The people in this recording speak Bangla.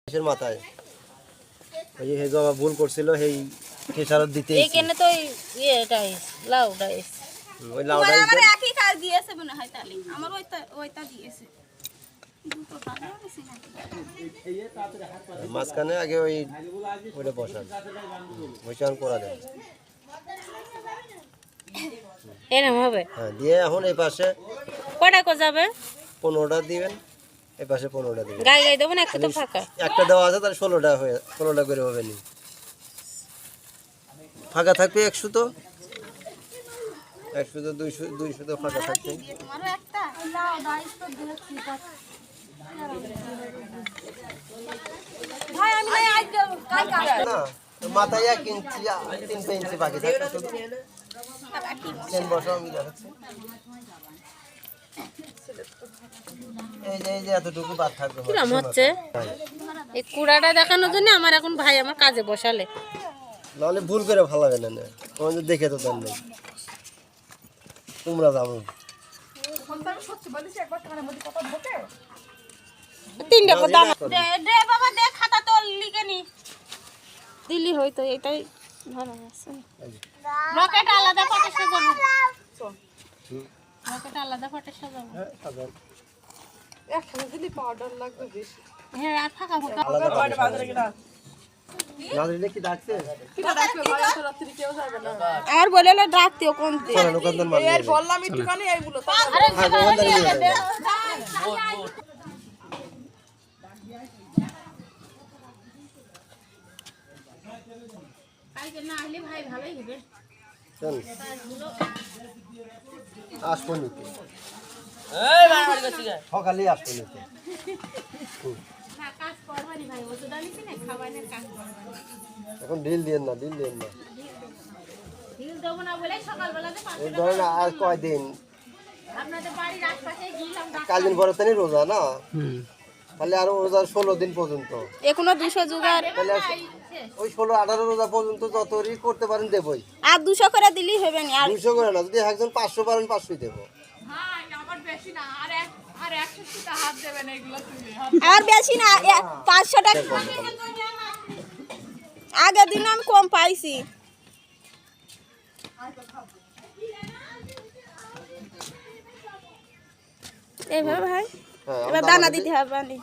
মাসের মাথায় ওই যে বাবা ভুল করছিল সেই খেসারত দিতে এইখানে তো ইয়েটাই লাউটাই ওই লাউটাই আমার একই কাজ দিয়েছে মনে হয় তাহলে আমার ওইটা দিয়েছে দুটো টাকা বেশি নাকি মাঝখানে আগে ওইটা বসান বসান করা যায় এরকম হবে। হ্যাঁ দিয়ে এখন এই পাশে কটা কো যাবে 15টা দিবেন এই পাশে 15টা দিবেন গায়ে গায়ে দেবো না একটা তো ফাঁকা একটা দেওয়া আছে তাহলে 16টা করে হবে নি ফাঁকা থাকবে 100 তো 100 তো 200 তো ফাঁকা থাকবে আমারও একটা লাও দাইস তো দেখছি ভাই আমি নাই আজ কাল কাজ না মাথায় 1 ইঞ্চি 3 ইঞ্চি বাকি থাকে শুধু চেন বসাও আমি দেখাচ্ছি এই যে এতটুকু বাদ থাকবে কিরম হচ্ছে এই কুড়াটা দেখানোর জন্য আমার এখন ভাই আমার কাজে বসালে নাহলে ভুল করে ভালো হবে না তোমাদের দেখে তো দেন নেই তোমরা যাবো তিনটা কথা দে বাবা দে খাতা তো লিখে নি দিল্লি হয়তো এটাই ভালো আছে রকেট আলাদা ফটো সাজাবো রকেট আলাদা ফটো সাজাবো একসাথে দিলে পাউডার লাগবে বেশি। হ্যাঁ আর ফাঁকা ফাঁকা নাজরিনে কি ডাকছে কিটা ডাকবে ভাই এত রাত্রি কেউ যাবে না। আর বলে ডাকতেও কোন চলো দোকানদার মাল এই বললাম একটুখানি এইগুলো তো আরে হ্যাঁ দোকানদার নিয়ে যাবে কালকে না আসলে ভাই ভালোই হবে চল আসবো নিতে সকালে আসবো নিতে না কাজ করবানি ভাই ওষুধ আনিছি না খাবারের কাজ করবানি এখন ঢিল দিয়ে না ঢিল দেবো না বলে সকালবেলাতে এই ধরেন আর কয়দিন আপনাদের বাড়ির আশপাশে গেলাম কালদিন পরে তো রোজা না তাহলে আরো রোজা 16 দিন পর্যন্ত এখনো 200 জোগাড় তাহলে ওই 16-18 রোজা পর্যন্ত যতই করতে পারেন দেবই আর 200 করে দিলেই হবে না আর 200 করে না যদি একজন 500 পারেন 500 দেবো ভাই আমার বেশি না আর 100 টা হাত দেবেন এগুলো তুলে আর বেশি না 500 টাকা আগের দিন আমি কম পাইছি এইভাবে ভাই হ্যাঁ এবার দানা দিতে হবে